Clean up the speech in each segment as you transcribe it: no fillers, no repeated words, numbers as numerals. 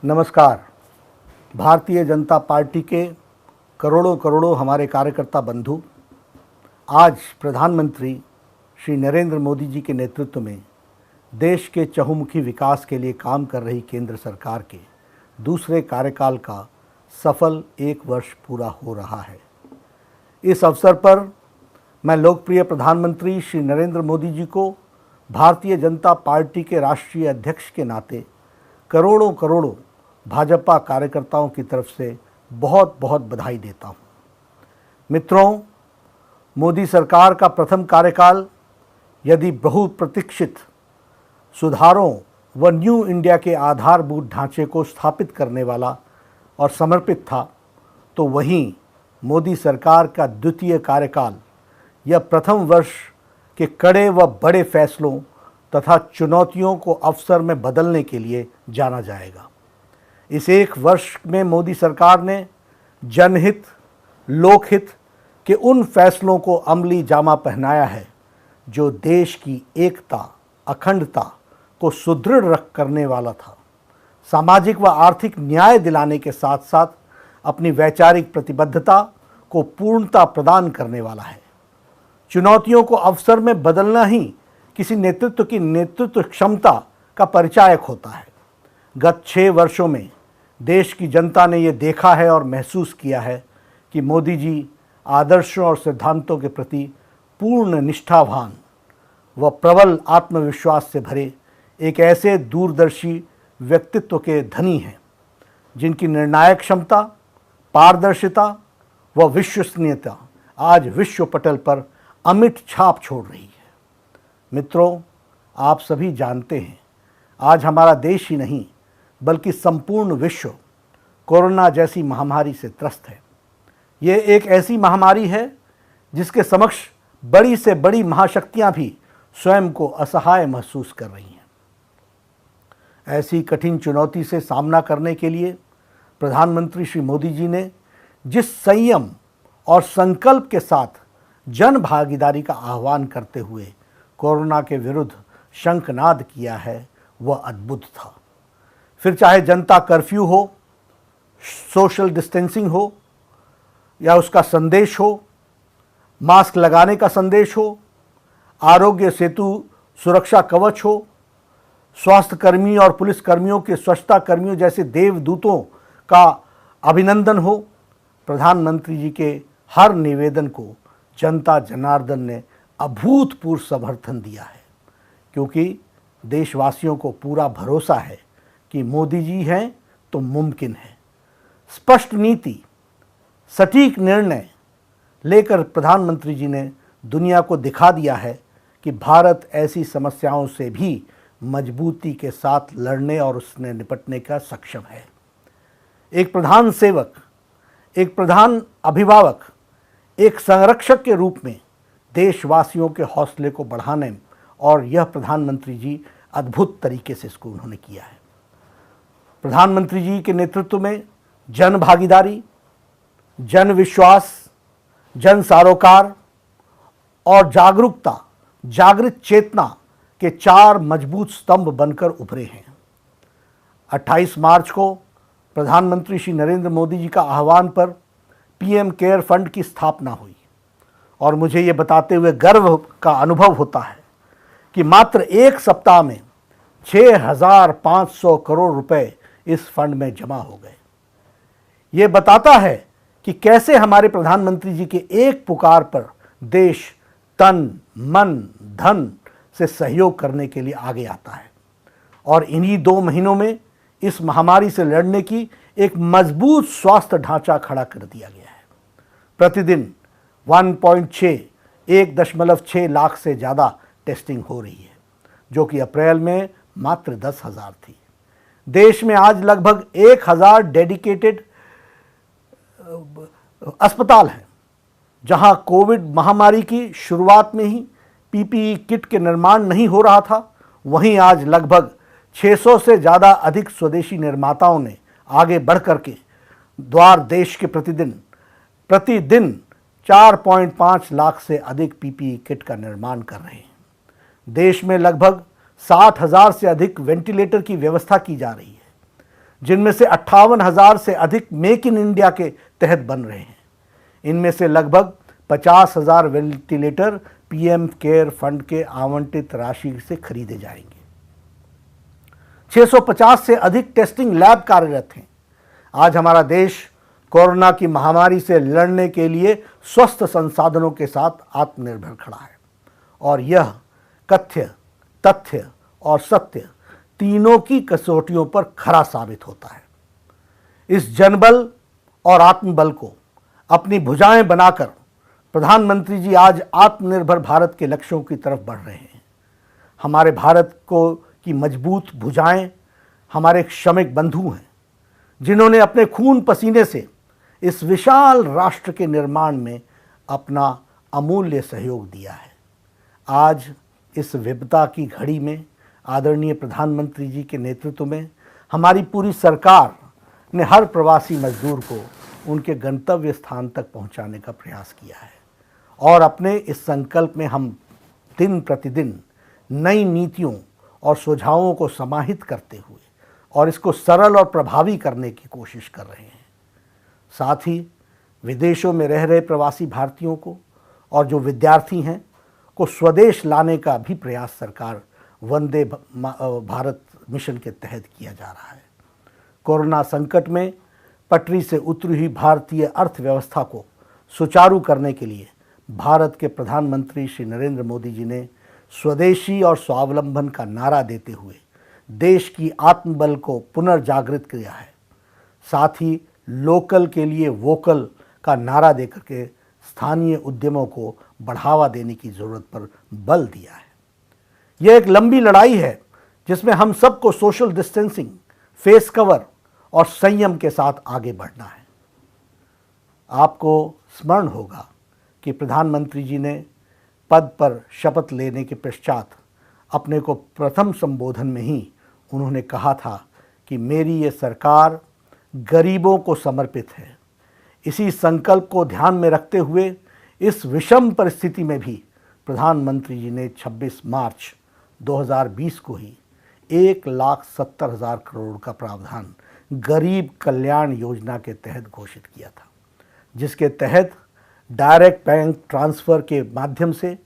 नमस्कार। भारतीय जनता पार्टी के करोड़ों करोड़ों हमारे कार्यकर्ता बंधु आज प्रधानमंत्री श्री नरेंद्र मोदी जी के नेतृत्व में देश के चहुमुखी विकास के लिए काम कर रही केंद्र सरकार के दूसरे कार्यकाल का सफल 1 वर्ष पूरा हो रहा है। इस अवसर पर मैं लोकप्रिय प्रधानमंत्री श्री नरेंद्र मोदी जी को भारतीय जनता पार्टी के राष्ट्रीय अध्यक्ष के नाते करोड़ों करोड़ों भाजपा कार्यकर्ताओं की तरफ से बहुत बहुत बधाई देता हूं। मित्रों, मोदी सरकार का प्रथम कार्यकाल यदि बहुप्रतीक्षित सुधारों व न्यू इंडिया के आधारभूत ढांचे को स्थापित करने वाला और समर्पित था, तो वहीं मोदी सरकार का द्वितीय कार्यकाल यह प्रथम वर्ष के कड़े व बड़े फैसलों तथा चुनौतियों को अवसर में बदलने के लिए जाना जाएगा। इस 1 वर्ष में मोदी सरकार ने जनहित, लोकहित के उन फैसलों को अमली जामा पहनाया है जो देश की एकता, अखंडता को सुदृढ़ करने वाला था, सामाजिक व आर्थिक न्याय दिलाने के साथ साथ अपनी वैचारिक प्रतिबद्धता को पूर्णता प्रदान करने वाला है। चुनौतियों को अवसर में बदलना ही किसी नेतृत्व की नेतृत्व क्षमता का परिचायक होता है। गत 6 वर्षों में देश की जनता ने ये देखा है और महसूस किया है कि मोदी जी आदर्शों और सिद्धांतों के प्रति पूर्ण निष्ठावान व प्रबल आत्मविश्वास से भरे एक ऐसे दूरदर्शी व्यक्तित्व के धनी हैं जिनकी निर्णायक क्षमता, पारदर्शिता व विश्वसनीयता आज विश्व पटल पर अमिट छाप छोड़ रही है। मित्रों, आप सभी जानते हैं आज हमारा देश ही नहीं बल्कि संपूर्ण विश्व कोरोना जैसी महामारी से त्रस्त है। ये एक ऐसी महामारी है जिसके समक्ष बड़ी से बड़ी महाशक्तियां भी स्वयं को असहाय महसूस कर रही हैं। ऐसी कठिन चुनौती से सामना करने के लिए प्रधानमंत्री श्री मोदी जी ने जिस संयम और संकल्प के साथ जन भागीदारी का आह्वान करते हुए कोरोना के विरुद्ध शंखनाद किया है, वह अद्भुत था। फिर चाहे जनता कर्फ्यू हो, सोशल डिस्टेंसिंग हो या उसका संदेश हो, मास्क लगाने का संदेश हो, आरोग्य सेतु सुरक्षा कवच हो, स्वास्थ्य कर्मी और पुलिस कर्मियों के स्वच्छता कर्मियों जैसे देवदूतों का अभिनंदन हो, प्रधानमंत्री जी के हर निवेदन को जनता जनार्दन ने अभूतपूर्व समर्थन दिया है, क्योंकि देशवासियों को पूरा भरोसा है कि मोदी जी हैं तो मुमकिन है। स्पष्ट नीति, सटीक निर्णय लेकर प्रधानमंत्री जी ने दुनिया को दिखा दिया है कि भारत ऐसी समस्याओं से भी मजबूती के साथ लड़ने और उसने निपटने का सक्षम है। एक प्रधान सेवक, एक प्रधान अभिभावक, एक संरक्षक के रूप में देशवासियों के हौसले को बढ़ाने और यह प्रधानमंत्री जी अद्भुत तरीके से इसको उन्होंने किया है। प्रधानमंत्री जी के नेतृत्व में जन भागीदारी, जन विश्वास, जन सरोकार और जागरूकता, जागृत चेतना के 4 मजबूत स्तंभ बनकर उभरे हैं। 28 मार्च को प्रधानमंत्री श्री नरेंद्र मोदी जी का आह्वान पर पीएम केयर फंड की स्थापना हुई और मुझे ये बताते हुए गर्व का अनुभव होता है कि मात्र 1 सप्ताह में 6,500 करोड़ रुपए इस फंड में जमा हो गए। ये बताता है कि कैसे हमारे प्रधानमंत्री जी के एक पुकार पर देश तन, मन, धन से सहयोग करने के लिए आगे आता है और इन्हीं 2 महीनों में इस महामारी से लड़ने की एक मजबूत स्वास्थ्य ढांचा खड़ा कर दिया गया है। प्रतिदिन 1.6 लाख से ज़्यादा टेस्टिंग हो रही है, जो कि अप्रैल में मात्र 10,000 थी। देश में आज लगभग 1,000 डेडिकेटेड अस्पताल हैं, जहां कोविड महामारी की शुरुआत में ही पीपीई किट के निर्माण नहीं हो रहा था, वहीं आज लगभग 600 से ज़्यादा अधिक स्वदेशी निर्माताओं ने आगे बढ़ कर के द्वार देश के प्रतिदिन 4.5 लाख से अधिक पीपीई किट का निर्माण कर रहे हैं। देश में लगभग 60,000 से अधिक वेंटिलेटर की व्यवस्था की जा रही है। जिनमें से 58,000 से अधिक मेक इन इंडिया के तहत बन रहे हैं। इनमें से लगभग 50,000 वेंटिलेटर पीएम केयर फंड के आवंटित राशि से खरीदे जाएंगे। 650 से अधिक टेस्टिंग लैब कार्यरत हैं। आज हमारा देश कोरोना की महामारी से लड़ने के लिए स्वस्थ संसाधनों के साथ आत्मनिर्भर खड़ा है और यह कथ्य, तथ्य और सत्य तीनों की कसौटियों पर खरा साबित होता है। इस जनबल और आत्मबल को अपनी भुजाएं बनाकर प्रधानमंत्री जी आज आत्मनिर्भर भारत के लक्ष्यों की तरफ बढ़ रहे हैं। हमारे भारत की मजबूत भुजाएं हमारे श्रमिक बंधु हैं, जिन्होंने अपने खून पसीने से इस विशाल राष्ट्र के निर्माण में अपना अमूल्य सहयोग दिया है। आज इस विपदा की घड़ी में आदरणीय प्रधानमंत्री जी के नेतृत्व में हमारी पूरी सरकार ने हर प्रवासी मजदूर को उनके गंतव्य स्थान तक पहुंचाने का प्रयास किया है और अपने इस संकल्प में हम दिन प्रतिदिन नई नीतियों और सुझावों को समाहित करते हुए और इसको सरल और प्रभावी करने की कोशिश कर रहे हैं। साथ ही विदेशों में रह रहे प्रवासी भारतीयों को और जो विद्यार्थी हैं को स्वदेश लाने का भी प्रयास सरकार वंदे भारत मिशन के तहत किया जा रहा है। कोरोना संकट में पटरी से उतरी हुई भारतीय अर्थव्यवस्था को सुचारू करने के लिए भारत के प्रधानमंत्री श्री नरेंद्र मोदी जी ने स्वदेशी और स्वावलंबन का नारा देते हुए देश की आत्मबल को पुनर्जागृत किया है। साथ ही लोकल के लिए वोकल का नारा देकर के स्थानीय उद्यमों को बढ़ावा देने की ज़रूरत पर बल दिया है। यह एक लंबी लड़ाई है जिसमें हम सबको सोशल डिस्टेंसिंग, फेस कवर और संयम के साथ आगे बढ़ना है। आपको स्मरण होगा कि प्रधानमंत्री जी ने पद पर शपथ लेने के पश्चात अपने को प्रथम संबोधन में ही उन्होंने कहा था कि मेरी ये सरकार गरीबों को समर्पित है। इसी संकल्प को ध्यान में रखते हुए इस विषम परिस्थिति में भी प्रधानमंत्री जी ने 26 मार्च 2020 को ही 1,70,000 करोड़ का प्रावधान गरीब कल्याण योजना के तहत घोषित किया था, जिसके तहत डायरेक्ट बैंक ट्रांसफ़र के माध्यम से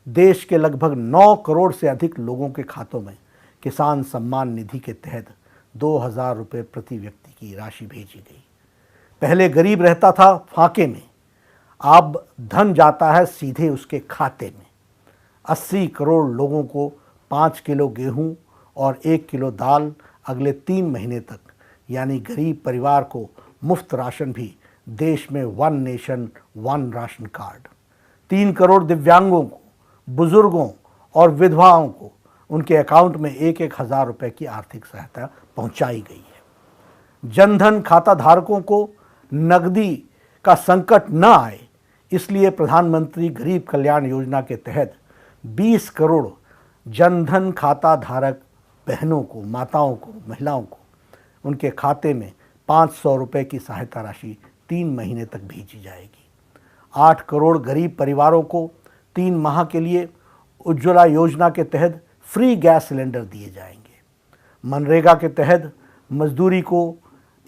देश के लगभग 9 करोड़ से अधिक लोगों के खातों में किसान सम्मान निधि के तहत 2,000 रुपये प्रति व्यक्ति की राशि भेजी गई। पहले गरीब रहता था फाके में, अब धन जाता है सीधे उसके खाते में। 80 करोड़ लोगों को 5 किलो गेहूं और 1 किलो दाल अगले 3 महीने तक, यानी गरीब परिवार को मुफ्त राशन भी देश में 1 नेशन 1 राशन कार्ड। 3 करोड़ दिव्यांगों को, बुजुर्गों और विधवाओं को उनके अकाउंट में 1-1 हज़ार रुपये की आर्थिक सहायता पहुंचाई गई है। जनधन खाता धारकों को नकदी का संकट न आए, इसलिए प्रधानमंत्री गरीब कल्याण योजना के तहत 20 करोड़ जनधन खाता धारक बहनों को, माताओं को, महिलाओं को उनके खाते में 500 रुपये की सहायता राशि 3 महीने तक भेजी जाएगी। 8 करोड़ गरीब परिवारों को 3 माह के लिए उज्ज्वला योजना के तहत फ्री गैस सिलेंडर दिए जाएंगे। मनरेगा के तहत मजदूरी को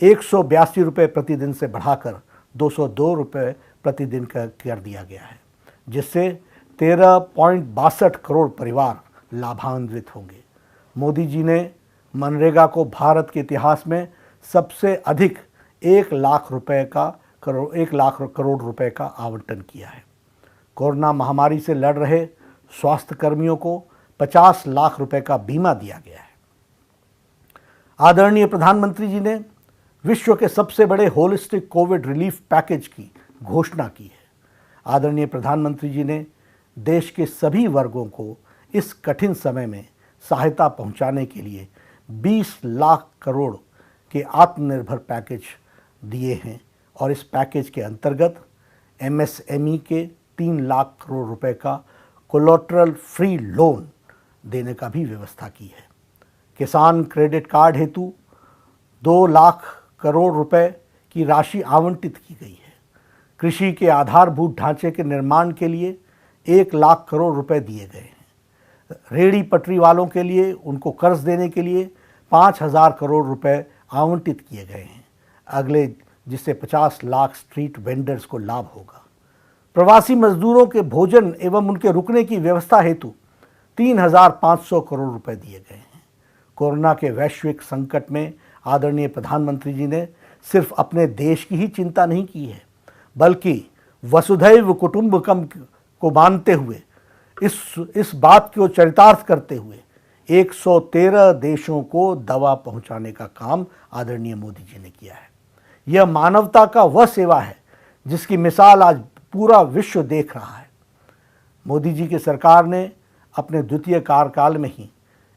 182 रुपये प्रतिदिन से बढ़ाकर 202 रुपये प्रतिदिन का कर दिया गया है, जिससे 13.62 करोड़ परिवार लाभान्वित होंगे। मोदी जी ने मनरेगा को भारत के इतिहास में सबसे अधिक 1 लाख करोड़ रुपए का आवंटन किया है। कोरोना महामारी से लड़ रहे स्वास्थ्य कर्मियों को 50 लाख रुपए का बीमा दिया गया है। आदरणीय प्रधानमंत्री जी ने विश्व के सबसे बड़े होलिस्टिक कोविड रिलीफ पैकेज की घोषणा की है। आदरणीय प्रधानमंत्री जी ने देश के सभी वर्गों को इस कठिन समय में सहायता पहुंचाने के लिए 20 लाख करोड़ के आत्मनिर्भर पैकेज दिए हैं और इस पैकेज के अंतर्गत एमएसएमई के 3 लाख करोड़ रुपए का कोलेटरल फ्री लोन देने का भी व्यवस्था की है। किसान क्रेडिट कार्ड हेतु 2 लाख करोड़ रुपए की राशि आवंटित की गई है। कृषि के आधारभूत ढांचे के निर्माण के लिए 1 लाख करोड़ रुपए दिए गए हैं। रेहड़ी पटरी वालों के लिए उनको कर्ज देने के लिए 5,000 करोड़ रुपए आवंटित किए गए हैं अगले, जिससे 50 लाख स्ट्रीट वेंडर्स को लाभ होगा। प्रवासी मजदूरों के भोजन एवं उनके रुकने की व्यवस्था हेतु 3,500 करोड़ रुपए दिए गए हैं। कोरोना के वैश्विक संकट में आदरणीय प्रधानमंत्री जी ने सिर्फ अपने देश की ही चिंता नहीं की है, बल्कि वसुधैव कुटुंबकम को मानते हुए, इस बात को चरितार्थ करते हुए 113 देशों को दवा पहुंचाने का काम आदरणीय मोदी जी ने किया है। यह मानवता का वह सेवा है जिसकी मिसाल आज पूरा विश्व देख रहा है। मोदी जी की सरकार ने अपने द्वितीय कार्यकाल में ही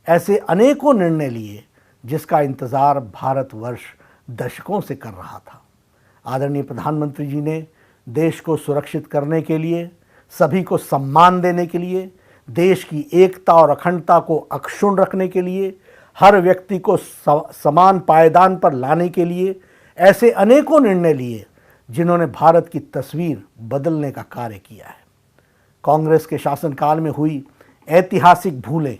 ऐसे अनेकों निर्णय लिए जिसका इंतजार भारतवर्ष दशकों से कर रहा था। आदरणीय प्रधानमंत्री जी ने देश को सुरक्षित करने के लिए, सभी को सम्मान देने के लिए, देश की एकता और अखंडता को अक्षुण्ण रखने के लिए, हर व्यक्ति को समान पायदान पर लाने के लिए ऐसे अनेकों निर्णय लिए जिन्होंने भारत की तस्वीर बदलने का कार्य किया है। कांग्रेस के शासनकाल में हुई ऐतिहासिक भूलें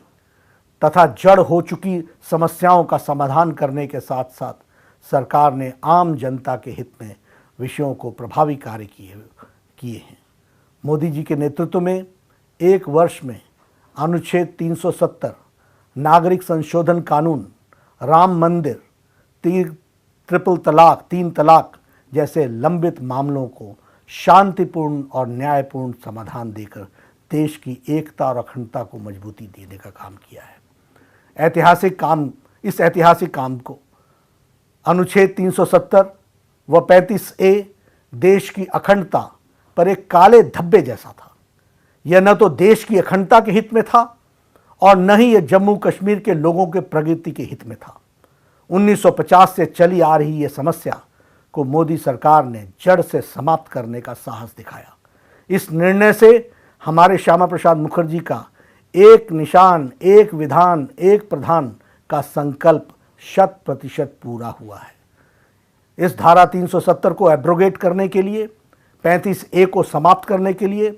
तथा जड़ हो चुकी समस्याओं का समाधान करने के साथ साथ सरकार ने आम जनता के हित में विषयों को प्रभावी कार्य किए हैं। मोदी जी के नेतृत्व में एक वर्ष में अनुच्छेद 370, नागरिक संशोधन कानून, राम मंदिर, ट्रिपल तलाक, 3 तलाक जैसे लंबित मामलों को शांतिपूर्ण और न्यायपूर्ण समाधान देकर देश की एकता और अखंडता को मजबूती देने का काम किया है। इस ऐतिहासिक काम को अनुच्छेद 370 व 35A देश की अखंडता पर एक काले धब्बे जैसा था। यह न तो देश की अखंडता के हित में था और न ही यह जम्मू कश्मीर के लोगों के प्रगति के हित में था। 1950 से चली आ रही यह समस्या को मोदी सरकार ने जड़ से समाप्त करने का साहस दिखाया। इस निर्णय से हमारे श्यामा प्रसाद मुखर्जी का एक निशान, एक विधान, एक प्रधान का संकल्प 100% पूरा हुआ है। इस धारा 370 को एब्रोगेट करने के लिए, 35A को समाप्त करने के लिए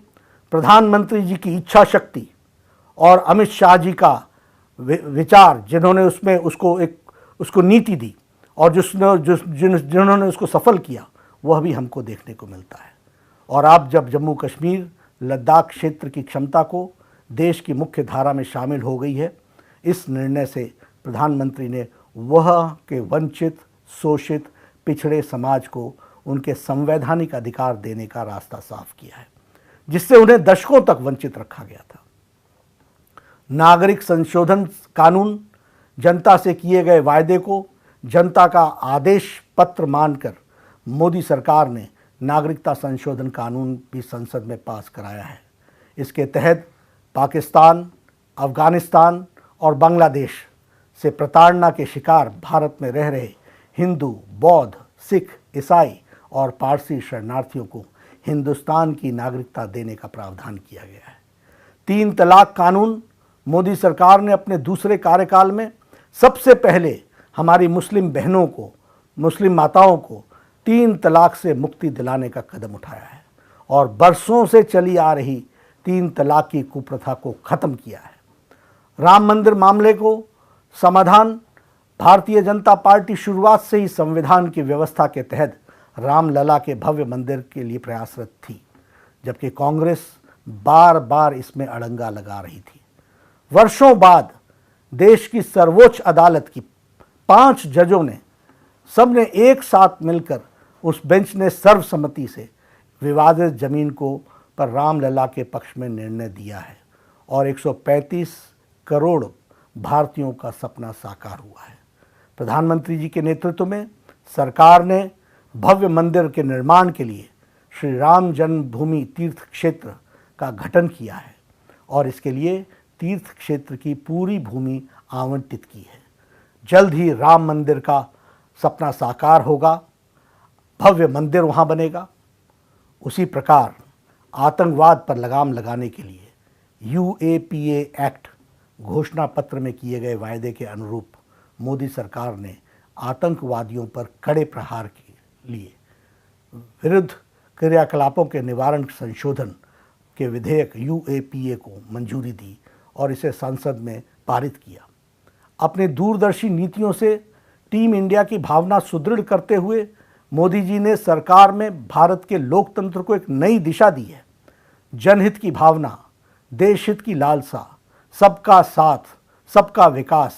प्रधानमंत्री जी की इच्छा शक्ति और अमित शाह जी का विचार, जिन्होंने उसको नीति दी और जिन्होंने उसको सफल किया, वह भी हमको देखने को मिलता है। और आप जब जम्मू कश्मीर, लद्दाख क्षेत्र की क्षमता को देश की मुख्य धारा में शामिल हो गई है, इस निर्णय से प्रधानमंत्री ने वह के वंचित, शोषित, पिछड़े समाज को उनके संवैधानिक अधिकार देने का रास्ता साफ किया है, जिससे उन्हें दशकों तक वंचित रखा गया था। नागरिक संशोधन कानून जनता से किए गए वायदे को जनता का आदेश पत्र मानकर मोदी सरकार ने नागरिकता संशोधन कानून भी संसद में पास कराया है। इसके तहत पाकिस्तान, अफगानिस्तान और बांग्लादेश से प्रताड़ना के शिकार भारत में रह रहे हिंदू, बौद्ध, सिख, ईसाई और पारसी शरणार्थियों को हिंदुस्तान की नागरिकता देने का प्रावधान किया गया है। 3 तलाक कानून मोदी सरकार ने अपने दूसरे कार्यकाल में सबसे पहले हमारी मुस्लिम बहनों को, मुस्लिम माताओं को 3 तलाक से मुक्ति दिलाने का कदम उठाया है और बरसों से चली आ रही 3 तलाक की कुप्रथा को खत्म किया है। राम मंदिर मामले को समाधान भारतीय जनता पार्टी शुरुआत से ही संविधान की व्यवस्था के तहत रामलला के भव्य मंदिर के लिए प्रयासरत थी, जबकि कांग्रेस बार बार इसमें अड़ंगा लगा रही थी। वर्षों बाद देश की सर्वोच्च अदालत की 5 जजों ने सबने एक साथ मिलकर उस बेंच ने सर्वसम्मति से विवादित जमीन को पर रामलला के पक्ष में निर्णय दिया है और 135 करोड़ भारतीयों का सपना साकार हुआ है। प्रधानमंत्री जी के नेतृत्व में सरकार ने भव्य मंदिर के निर्माण के लिए श्री राम जन्मभूमि तीर्थ क्षेत्र का गठन किया है और इसके लिए तीर्थ क्षेत्र की पूरी भूमि आवंटित की है। जल्द ही राम मंदिर का सपना साकार होगा, भव्य मंदिर वहाँ बनेगा। उसी प्रकार आतंकवाद पर लगाम लगाने के लिए UAPA एक्ट घोषणा पत्र में किए गए वायदे के अनुरूप मोदी सरकार ने आतंकवादियों पर कड़े प्रहार के लिए विरुद्ध क्रियाकलापों के निवारण संशोधन के विधेयक UAPA को मंजूरी दी और इसे संसद में पारित किया। अपने दूरदर्शी नीतियों से टीम इंडिया की भावना सुदृढ़ करते हुए मोदी जी ने सरकार में भारत के लोकतंत्र को एक नई दिशा दी है। जनहित की भावना, देशहित की लालसा, सबका साथ, सबका विकास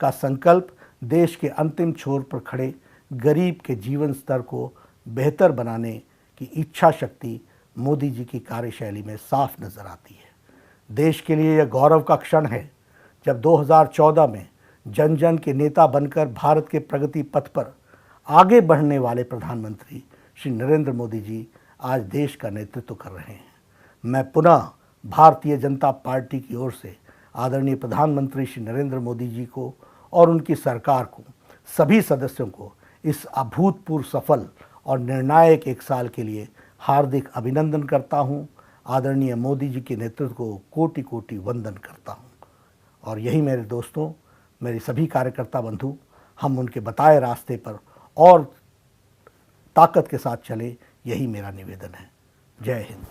का संकल्प देश के अंतिम छोर पर खड़े गरीब के जीवन स्तर को बेहतर बनाने की इच्छा शक्ति मोदी जी की कार्यशैली में साफ नजर आती है। देश के लिए यह गौरव का क्षण है जब 2014 में जन जन के नेता बनकर भारत के प्रगति पथ पर आगे बढ़ने वाले प्रधानमंत्री श्री नरेंद्र मोदी जी आज देश का नेतृत्व कर रहे हैं। मैं पुनः भारतीय जनता पार्टी की ओर से आदरणीय प्रधानमंत्री श्री नरेंद्र मोदी जी को और उनकी सरकार को, सभी सदस्यों को इस अभूतपूर्व सफल और निर्णायक एक साल के लिए हार्दिक अभिनंदन करता हूं। आदरणीय मोदी जी के नेतृत्व को कोटि कोटि वंदन करता हूं। और यही मेरे दोस्तों, मेरे सभी कार्यकर्ता बंधु, हम उनके बताए रास्ते पर और ताकत के साथ चले, यही मेरा निवेदन है। जय हिंद।